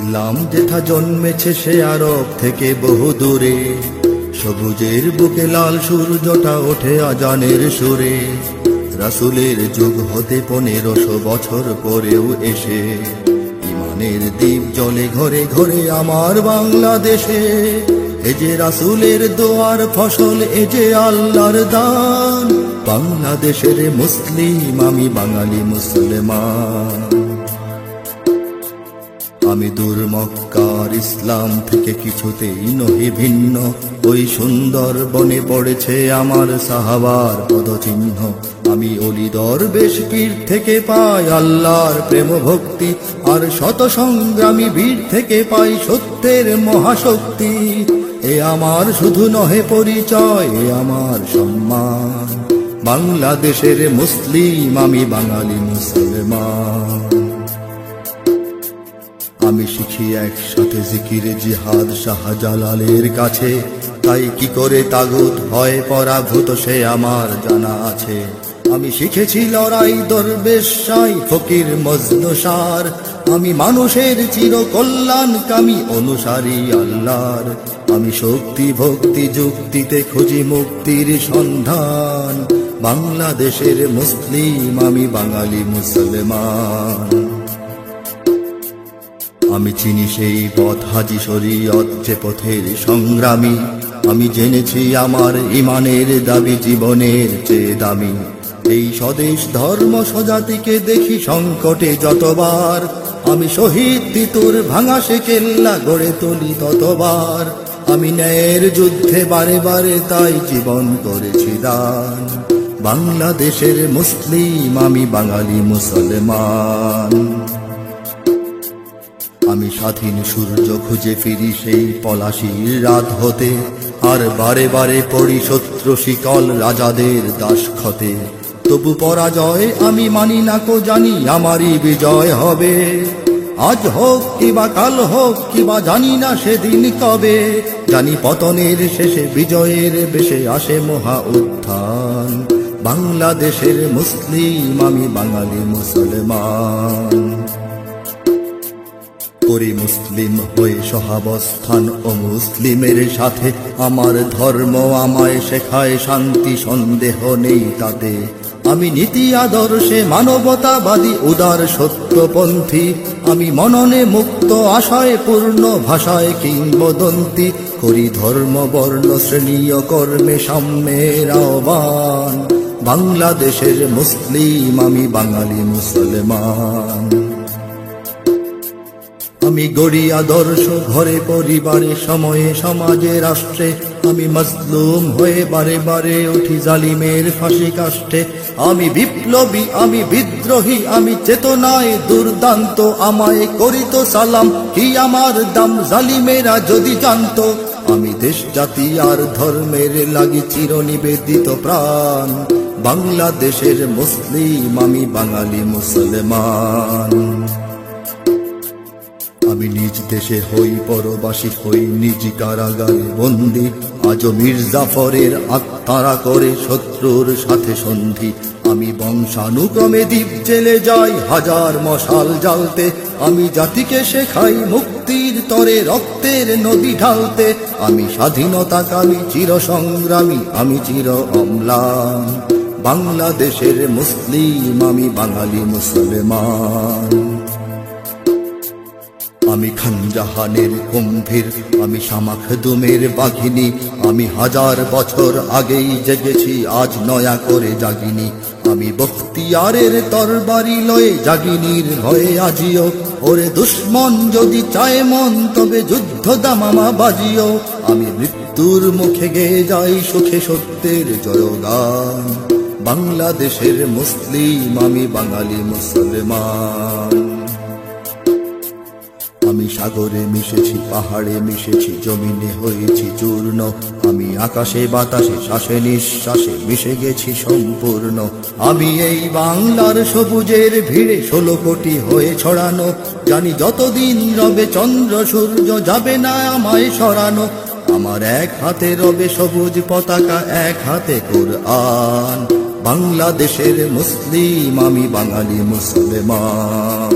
ইসলাম যেথা জন্মেছে সে আরব থেকে বহু দূরে, সবুজের বুকে লাল সূর্যটা ওঠে আজানের সুরে। রাসূলের যুগ হতে 1500 বছর পরেও এসে ইমানের দ্বীপ জ্বলে ঘরে ঘরে আমার বাংলাদেশে। এ যে রাসূলের দোয়ার ফসল, এ যে আল্লাহর দান, বাংলাদেশের মুসলিম আমি বাঙালি মুসলমান। আমি দূর মক্কার ইসলাম থেকে কিছুতেই নহি ভিন্ন, ওই সুন্দর বনে পড়েছে আমার সাহাবার পদচিহ্ন। আমি অলি দরবেশ পীর থেকে পাই আল্লাহর প্রেম ভক্তি, আর শত সংগ্রামী বীর থেকে পাই সত্যের মহাশক্তি। এ আমার শুধু নহে পরিচয়, এ আমার সম্মান, বাংলাদেশের মুসলিম আমি বাঙালি মুসলমান। আমি শিখি একসাথে জিকির জিহাদ শাহজালালের কাছে, তাই কি করে তাগুত হয় পরাভূত সে আমার জানা আছে। আমি শিখেছি লড়াই দরবেশ শাই ফকির মজনুসার, আমি মানুষের চির কল্যাণকামী অনুসারী আল্লাহর। আমি শক্তি ভক্তি যুক্তিতে খুঁজি মুক্তির সন্ধান, বাংলাদেশের মুসলিম আমি বাঙালি মুসলমান। আমি চিনি সেই পথ হাজি শরীয়ত যে পথের সংগ্রামী, আমি জেনেছি আমার ইমানের দাবি জীবনের চেয়ে দামি। এই স্বদেশ ধর্ম স্বজাতিকে দেখি সংকটে যতবার, আমি শহীদ তিতুর ভাঙা সে কেল্লা গড়ে তুলি ততবার। আমি ন্যায়ের যুদ্ধে বারে বারে তাই জীবন করেছি দান, বাংলাদেশের মুসলিম আমি বাঙালি মুসলমান। আমি স্বাধীন সূর্য খুঁজে ফিরি সেই পলাশির রাত হতে, আর বারে বারে পড়ি শত্রু শিকল রাজাদের দাসখতে। তবু পরাজয় আমি মানি না কো, জানি আমারই বিজয় হবে। আজ হোক কিবা কাল হোক কিবা জানি না সেদিন কবে, জানি পতনের শেষে বিজয়ের বেশে আসে মহা উত্থান, বাংলাদেশের মুসলিম আমি বাঙালি মুসলমান। করি মুসলিম হয়ে সহাবস্থান ও মুসলিমের সাথে, আমার ধর্ম আমায় শেখায় শান্তি সন্দেহ নেই তাতে। আমি নীতি আদর্শে মানবতাবাদী উদার সত্যপন্থী, আমি মননে মুক্ত আশায় পূর্ণ ভাষায় কিংবদন্তি। করি ধর্ম বর্ণ শ্রেণী ও কর্মে সাম্যের আহ্বান, বাংলাদেশের মুসলিম আমি বাঙালি মুসলমান। আমি গড়ি আদর্শ ঘরে পরিবারে সময়ে সমাজে রাষ্ট্রে, আমি মজলুম হয়ে বারে বারে উঠি জালিমের ফাঁসি কাষ্ঠে। আমি বিপ্লবী আমি বিদ্রোহী আমি চেতনায় দুর্দান্ত, আমায় করিত সালাম কি আমার দাম জালিমেরা যদি জানতো। আমি দেশ জাতি আর ধর্মের লাগি চিরনিবেদিত প্রাণ, বাংলাদেশের মুসলিম আমি বাঙালি মুসলমান। আমি নিজ দেশে হই পরবাসী হই নিজ কারাগারে বন্দী, আজও মীর জাফরের আত্মারা করে শত্রুর সাথে সন্ধি। আমি বংশানুক্রমে দ্বীপ জেলে যাই হাজার মশাল জ্বালতে, আমি জাতিকে শেখাই মুক্তির তরে রক্তের নদী ঢালতে। আমি স্বাধীনতাকামী চির সংগ্রামী আমি চির অম্লান, বাংলাদেশের মুসলিম আমি বাঙালি মুসলমান। আমি খানজাহানের কুম্ভীর আমি শামাখদুমের বাঘিনী, আমি হাজার বছর আগেই জেগেছি আজ নয়া করে জাগিনি। আমি বখতিয়ারের তরবারি লয়ে জাগিনীর ভয়ে আজিও, ওরে দুশ্মন যদি চায় মন তবে যুদ্ধ দামামা বাজিও। আমি মৃত্যুর মুখে গেয়ে যাই সুখে সত্যের জয়গান, বাংলাদেশের মুসলিম আমি বাঙালি মুসলমান। আমি সাগরে মিশেছি পাহাড়ে মিশেছি জমিনে হয়েছি চূর্ণ, আমি আকাশে বাতাসে শ্বাসে নিঃশ্বাসে মিশে গেছি সম্পূর্ণ। আমি এই বাংলার সবুজের ভিড়ে 16 কোটি হয়ে ছড়ানো, জানি যতদিন রবে চন্দ্র সূর্য যাবে না আমায় সরানো। আমার এক হাতে রবে সবুজ পতাকা এক হাতে কুরআন, বাংলাদেশের মুসলিম আমি বাঙালি মুসলমান।